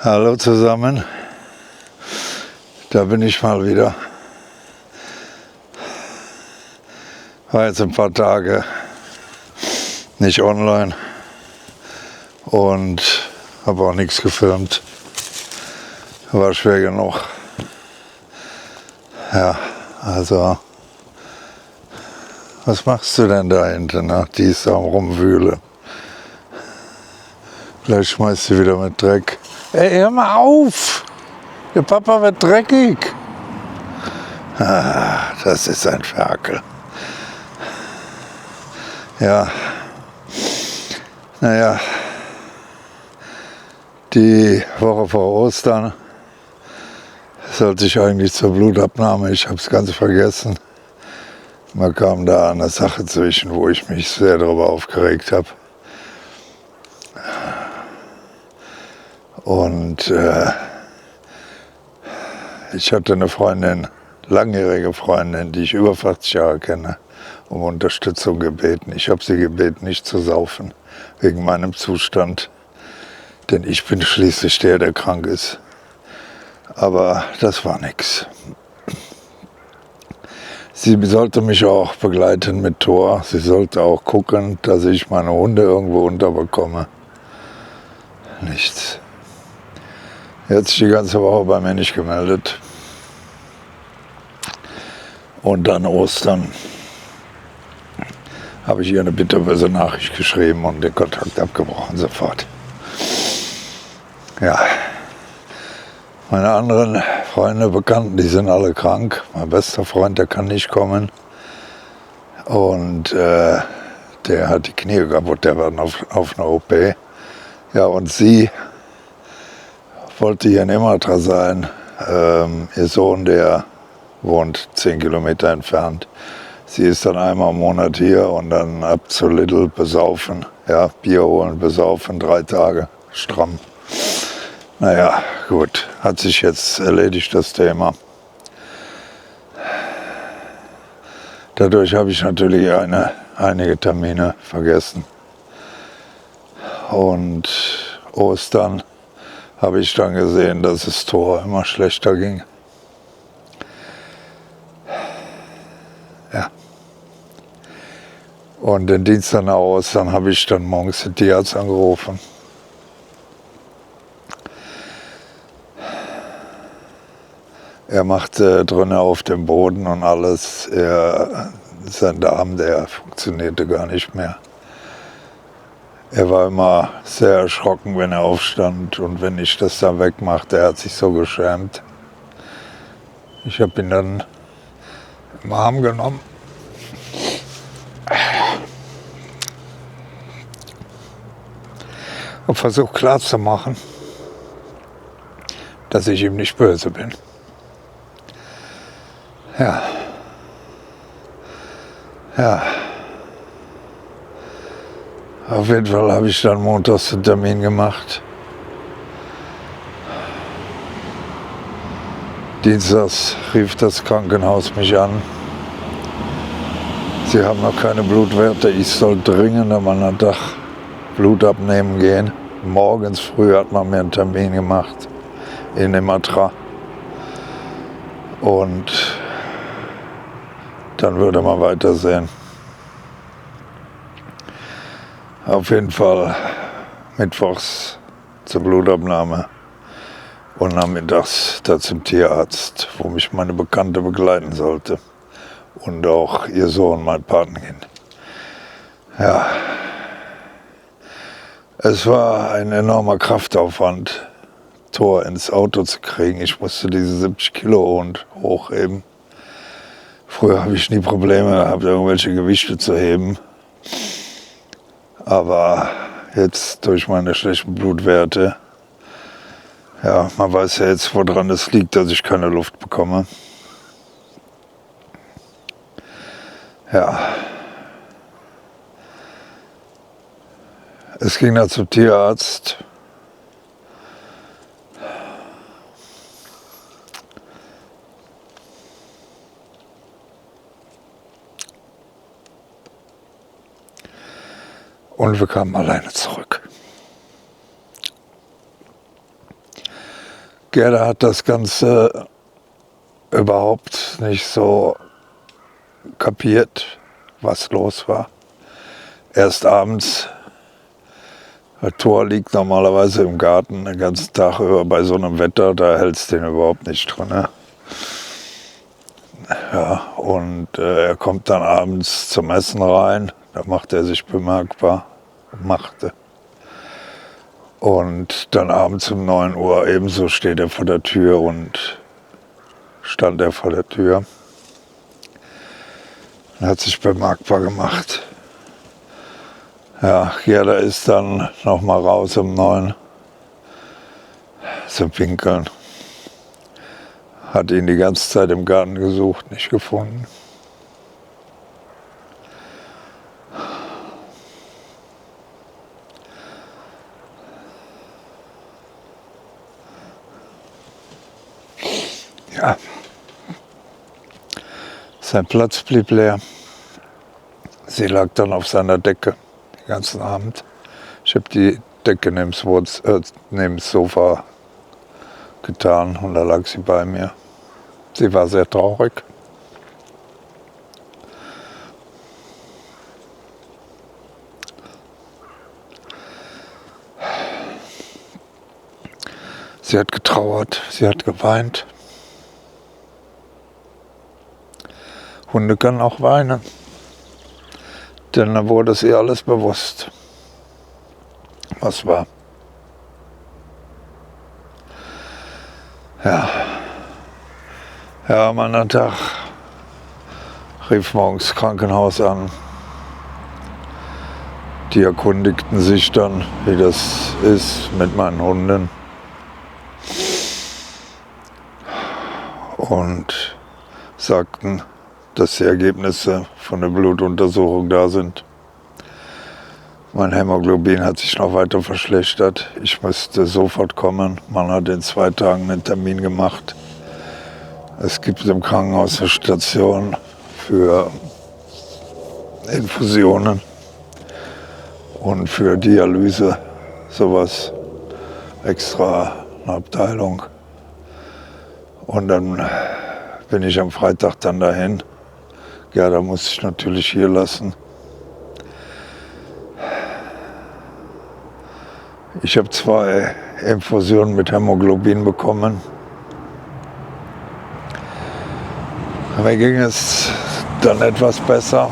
Hallo zusammen, da bin ich mal wieder. War jetzt ein paar Tage nicht online und habe auch nichts gefilmt. War schwer genug. Ja, also, was machst du denn da hinten? Ne? Die ist am Rumwühlen. Vielleicht schmeißt sie wieder mit Dreck. Ey, hör mal auf! Der Papa wird dreckig. Ah, das ist ein Ferkel. Ja, naja, die Woche vor Ostern sollte ich eigentlich zur Blutabnahme, ich habe es ganz vergessen. Man kam da eine Sache zwischen, wo ich mich sehr darüber aufgeregt habe. Und ich hatte eine Freundin, langjährige Freundin, die ich über 40 Jahre kenne, um Unterstützung gebeten. Ich habe sie gebeten, nicht zu saufen, wegen meinem Zustand. Denn ich bin schließlich der krank ist. Aber das war nix. Sie sollte mich auch begleiten mit Thor. Sie sollte auch gucken, dass ich meine Hunde irgendwo unterbekomme. Nichts. Jetzt die ganze Woche bei mir nicht gemeldet. Und dann Ostern habe ich ihr eine bitterböse Nachricht geschrieben und den Kontakt abgebrochen sofort. Ja, meine anderen Freunde, Bekannten, die sind alle krank. Mein bester Freund, der kann nicht kommen. Und der hat die Knie kaputt, der war auf einer OP. Ja, und sie wollte hier in Imatra sein. Ihr Sohn, der wohnt 10 Kilometer entfernt. Sie ist dann einmal im Monat hier und dann ab zu Lidl besaufen. Ja, Bier holen, besaufen, 3 Tage stramm. Naja, gut, hat sich jetzt erledigt, das Thema. Dadurch habe ich natürlich einige Termine vergessen. Und Ostern habe ich dann gesehen, dass es Thor immer schlechter ging. Ja. Und den Dienstag nach Ostern habe ich dann morgens den Tierarzt angerufen. Er machte drinnen auf dem Boden und alles. Sein Darm, der funktionierte gar nicht mehr. Er war immer sehr erschrocken, wenn er aufstand und wenn ich das dann wegmachte. Er hat sich so geschämt. Ich habe ihn dann im Arm genommen. Und versucht klarzumachen, dass ich ihm nicht böse bin. Ja. Ja. Auf jeden Fall habe ich dann montags den Termin gemacht. Dienstags rief das Krankenhaus mich an. Sie haben noch keine Blutwerte, ich soll dringend am anderen Tag Blut abnehmen gehen. Morgens früh hat man mir einen Termin gemacht in Imatra. Und dann würde man weitersehen. Auf jeden Fall mittwochs zur Blutabnahme und nachmittags da zum Tierarzt, wo mich meine Bekannte begleiten sollte. Und auch ihr Sohn, mein Patenkind. Ja, es war ein enormer Kraftaufwand, Thor ins Auto zu kriegen. Ich musste diese 70 Kilo hochheben. Früher habe ich nie Probleme gehabt, irgendwelche Gewichte zu heben. Aber jetzt durch meine schlechten Blutwerte, ja, man weiß ja jetzt, woran es liegt, dass ich keine Luft bekomme. Ja. Es ging dann zum Tierarzt. Und wir kamen alleine zurück. Gerda hat das Ganze überhaupt nicht so kapiert, was los war. Erst abends, das Tor liegt normalerweise im Garten den ganzen Tag über, bei so einem Wetter, da hältst du den überhaupt nicht drin. Ne? Ja, und er kommt dann abends zum Essen rein, da macht er sich bemerkbar, machte. Und dann abends um 9 Uhr ebenso steht er vor der Tür und stand er vor der Tür. Er hat sich bemerkbar gemacht. Ja, Gerda ist dann noch mal raus um 9 zu pinkeln. Hat ihn die ganze Zeit im Garten gesucht, nicht gefunden. Ja. Sein Platz blieb leer. Sie lag dann auf seiner Decke den ganzen Abend. Ich habe die Decke neben das Sofa getan und da lag sie bei mir. Sie war sehr traurig. Sie hat getrauert, sie hat geweint. Hunde können auch weinen, denn dann wurde es ihr alles bewusst, was war. Ja, am anderen Tag rief morgens das Krankenhaus an. Die erkundigten sich dann, wie das ist mit meinen Hunden. Und sagten, dass die Ergebnisse von der Blutuntersuchung da sind. Mein Hämoglobin hat sich noch weiter verschlechtert. Ich müsste sofort kommen. Man hat in 2 Tagen einen Termin gemacht. Es gibt im Krankenhaus eine Station für Infusionen und für Dialyse, sowas, extra eine Abteilung. Und dann bin ich am Freitag dann dahin. Ja, da muss ich natürlich hier lassen. Ich habe 2 Infusionen mit Hämoglobin bekommen. Mir ging es dann etwas besser.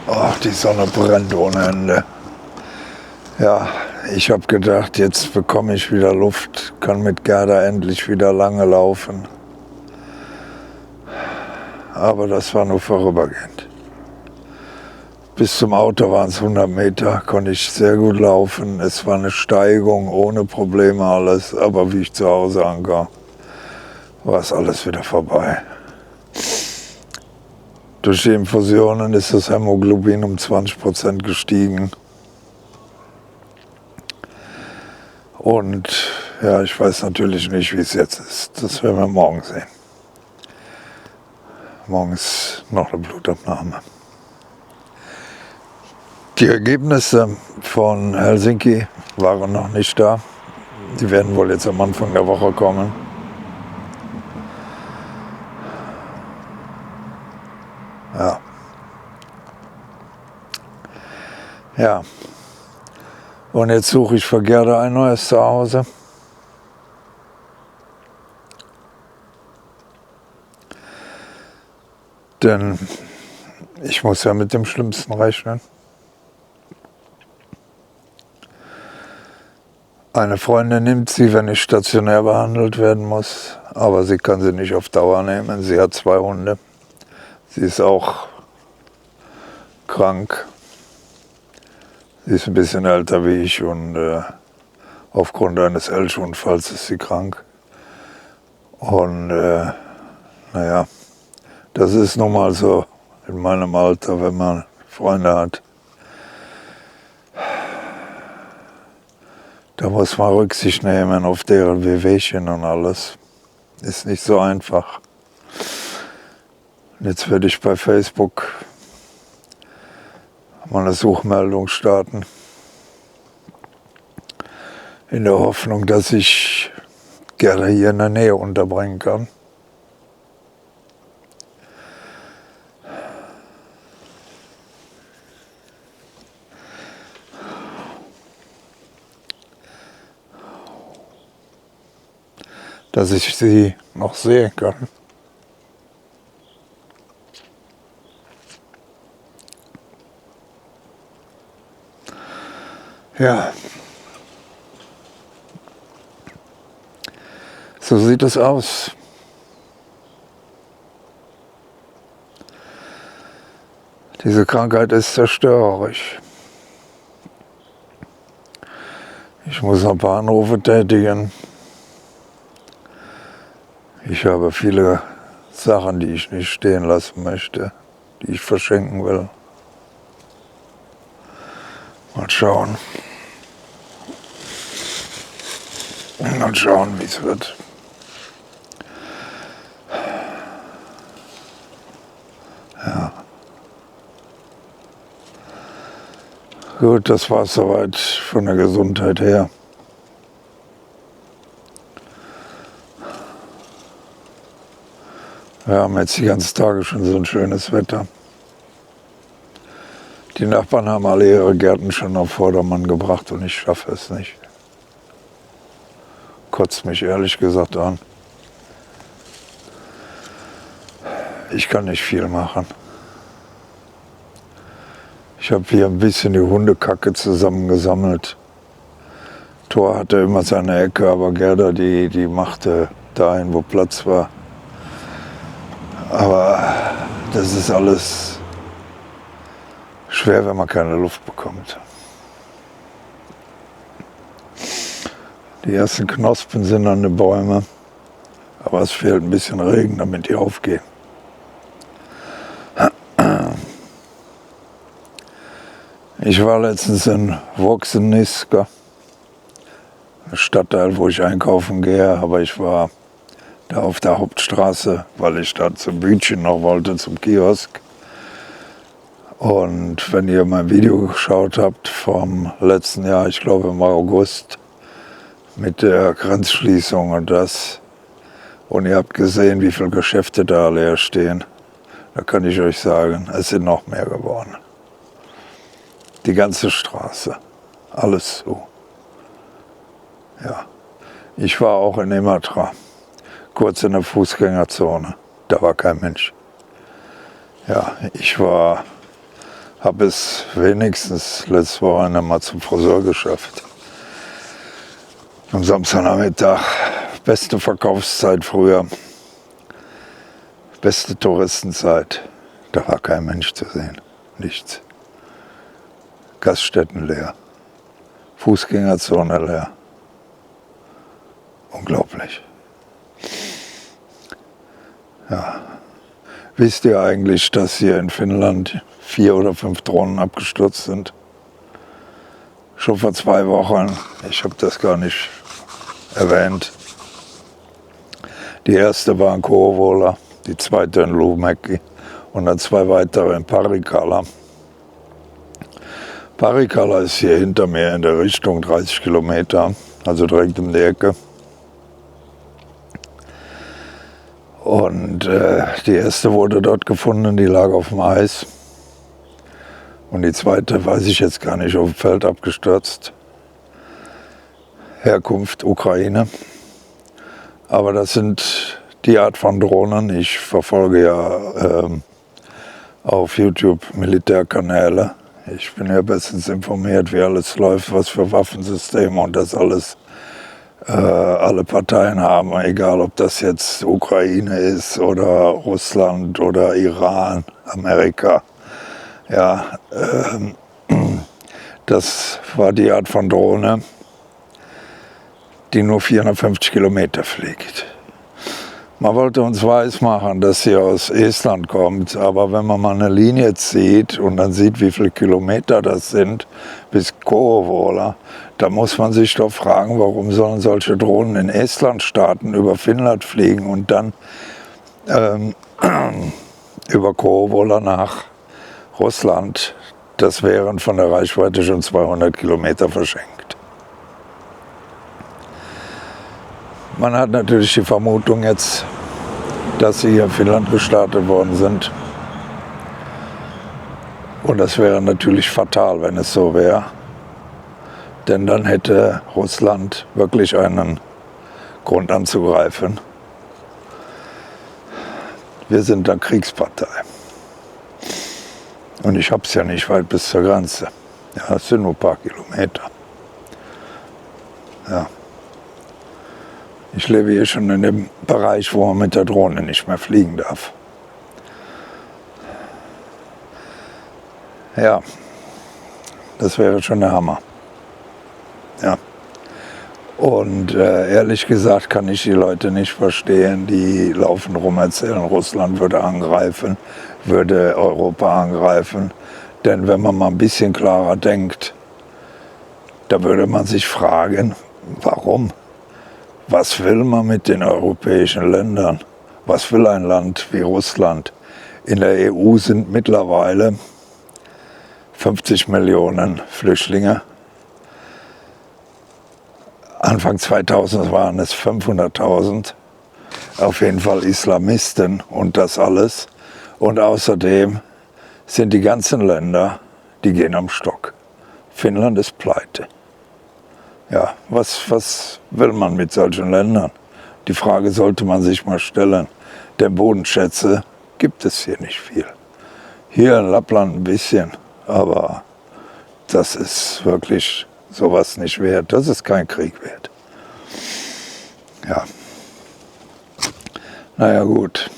Oh, die Sonne brennt ohne Ende. Ja, ich habe gedacht, jetzt bekomme ich wieder Luft, kann mit Gerda endlich wieder lange laufen. Aber das war nur vorübergehend. Bis zum Auto waren es 100 Meter, konnte ich sehr gut laufen. Es war eine Steigung, ohne Probleme alles. Aber wie ich zu Hause ankam, war es alles wieder vorbei. Durch die Infusionen ist das Hämoglobin um 20% gestiegen. Und ja, ich weiß natürlich nicht, wie es jetzt ist. Das werden wir morgen sehen. Morgens noch eine Blutabnahme. Die Ergebnisse von Helsinki waren noch nicht da. Die werden wohl jetzt am Anfang der Woche kommen. Ja. Ja. Und jetzt suche ich für Gerda ein neues Zuhause. Denn ich muss ja mit dem Schlimmsten rechnen. Eine Freundin nimmt sie, wenn ich stationär behandelt werden muss, aber sie kann sie nicht auf Dauer nehmen. Sie hat 2 Hunde. Sie ist auch krank. Sie ist ein bisschen älter wie ich und aufgrund eines Elchunfalls ist sie krank. Und naja, das ist nun mal so in meinem Alter, wenn man Freunde hat. Da muss man Rücksicht nehmen auf deren Wehwehchen und alles. Ist nicht so einfach. Und jetzt werde ich bei Facebook mal eine Suchmeldung starten. in der Hoffnung, dass ich Gerda hier in der Nähe unterbringen kann. Dass ich sie noch sehen kann. Ja, so sieht es aus. Diese Krankheit ist zerstörerisch. Ich muss noch ein paar Anrufe tätigen. Ich habe viele Sachen, die ich nicht stehen lassen möchte, die ich verschenken will. Mal schauen. Mal schauen, wie es wird. Ja. Gut, das war es soweit von der Gesundheit her. Wir haben jetzt die ganzen Tage schon so ein schönes Wetter. Die Nachbarn haben alle ihre Gärten schon auf Vordermann gebracht und ich schaffe es nicht. Kotzt mich ehrlich gesagt an. Ich kann nicht viel machen. Ich habe hier ein bisschen die Hundekacke zusammengesammelt. Thor hatte immer seine Ecke, aber Gerda, die machte dahin, wo Platz war. Aber das ist alles schwer, wenn man keine Luft bekommt. Die ersten Knospen sind an den Bäumen, aber es fehlt ein bisschen Regen, damit die aufgehen. Ich war letztens in Voxeniska, ein Stadtteil, wo ich einkaufen gehe, aber ich war da auf der Hauptstraße, weil ich da zum Bütchen noch wollte, zum Kiosk. Und wenn ihr mein Video geschaut habt vom letzten Jahr, ich glaube im August, mit der Grenzschließung und das, und ihr habt gesehen, wie viele Geschäfte da leer stehen, da kann ich euch sagen, es sind noch mehr geworden. Die ganze Straße, alles zu. Ja, ich war auch in Imatra, kurz in der Fußgängerzone, da war kein Mensch. Ja, ich habe es wenigstens letztes Wochenende mal zum Friseur geschafft. Am Samstagnachmittag, beste Verkaufszeit früher, beste Touristenzeit, da war kein Mensch zu sehen, nichts. Gaststätten leer, Fußgängerzone leer. Unglaublich. Ja. Wisst ihr eigentlich, dass hier in Finnland 4 oder 5 Drohnen abgestürzt sind? Schon vor 2 Wochen. Ich habe das gar nicht erwähnt. Die erste war in Kouvola, die zweite in Luumäki und dann 2 weitere in Parikkala. Parikkala ist hier hinter mir in der Richtung 30 Kilometer, also direkt um die Ecke. Und die erste wurde dort gefunden, die lag auf dem Eis. Und die zweite weiß ich jetzt gar nicht, auf dem Feld abgestürzt. Herkunft Ukraine. Aber das sind die Art von Drohnen. Ich verfolge ja auf YouTube Militärkanäle. Ich bin ja bestens informiert, wie alles läuft, was für Waffensysteme und das alles alle Parteien haben, egal ob das jetzt Ukraine ist oder Russland oder Iran, Amerika. Ja, das war die Art von Drohne, die nur 450 Kilometer fliegt. Man wollte uns weismachen, dass sie aus Estland kommt, aber wenn man mal eine Linie zieht und dann sieht, wie viele Kilometer das sind bis Kouvola, da muss man sich doch fragen, warum sollen solche Drohnen in Estland starten, über Finnland fliegen und dann über Kouvola nach Russland. Das wären von der Reichweite schon 200 Kilometer verschenkt. Man hat natürlich die Vermutung jetzt, dass sie hier in Finnland gestartet worden sind. Und das wäre natürlich fatal, wenn es so wäre. Denn dann hätte Russland wirklich einen Grund anzugreifen. Wir sind da Kriegspartei. Und ich hab's ja nicht weit bis zur Grenze. Ja, das sind nur ein paar Kilometer. Ja. Ich lebe hier schon in dem Bereich, wo man mit der Drohne nicht mehr fliegen darf. Ja, das wäre schon der Hammer. Ja. Und ehrlich gesagt kann ich die Leute nicht verstehen, die laufen rum erzählen, Russland würde angreifen, würde Europa angreifen. Denn wenn man mal ein bisschen klarer denkt, da würde man sich fragen, warum? Was will man mit den europäischen Ländern? Was will ein Land wie Russland? In der EU sind mittlerweile 50 Millionen Flüchtlinge. Anfang 2000 waren es 500.000. Auf jeden Fall Islamisten und das alles. Und außerdem sind die ganzen Länder, die gehen am Stock. Finnland ist pleite. Ja, was will man mit solchen Ländern? Die Frage sollte man sich mal stellen. Denn Bodenschätze gibt es hier nicht viel. Hier in Lappland ein bisschen, aber das ist wirklich sowas nicht wert. Das ist kein Krieg wert. Ja. Naja, gut.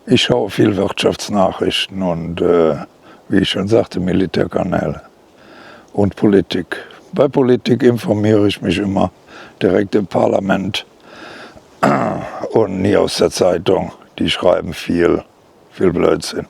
Ich schaue viel Wirtschaftsnachrichten und, wie ich schon sagte, Militärkanäle und Politik. Bei Politik informiere ich mich immer direkt im Parlament und nie aus der Zeitung. Die schreiben viel Blödsinn.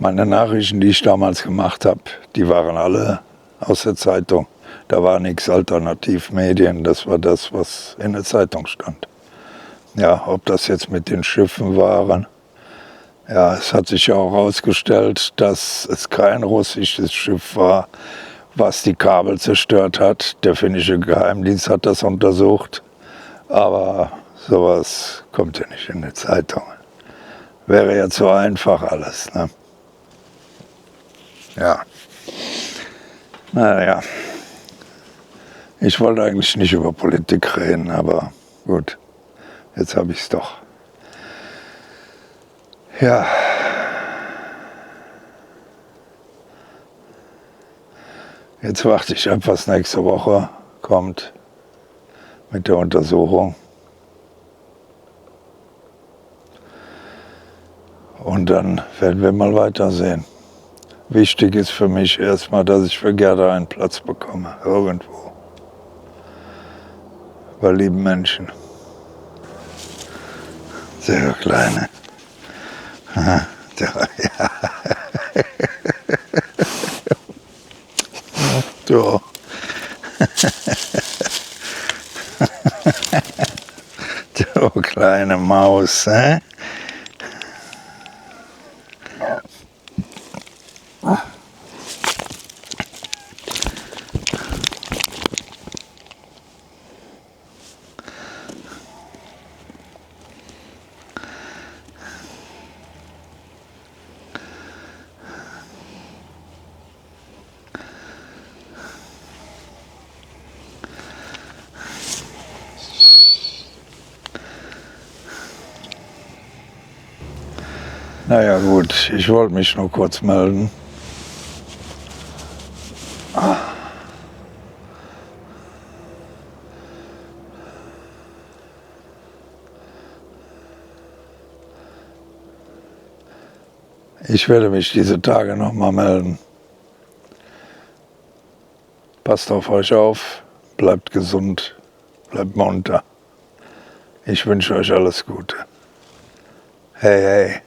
Meine Nachrichten, die ich damals gemacht habe, die waren alle aus der Zeitung. Da war nichts Alternativmedien, das war das, was in der Zeitung stand. Ja, ob das jetzt mit den Schiffen waren. Ja, es hat sich ja auch herausgestellt, dass es kein russisches Schiff war, was die Kabel zerstört hat. Der finnische Geheimdienst hat das untersucht. Aber sowas kommt ja nicht in die Zeitung. Wäre ja zu einfach alles, ne? Ja. Naja. Ich wollte eigentlich nicht über Politik reden, aber gut. Jetzt habe ich es doch. Ja. Jetzt warte ich ab, was nächste Woche kommt mit der Untersuchung. Und dann werden wir mal weitersehen. Wichtig ist für mich erstmal, dass ich für Gerda einen Platz bekomme, irgendwo. Bei lieben Menschen. Der Kleine. Aha, ja. So. Du kleine Maus, hä? Naja gut, ich wollte mich nur kurz melden. Ich werde mich diese Tage noch mal melden. Passt auf euch auf, bleibt gesund, bleibt munter. Ich wünsche euch alles Gute. Hey, hey.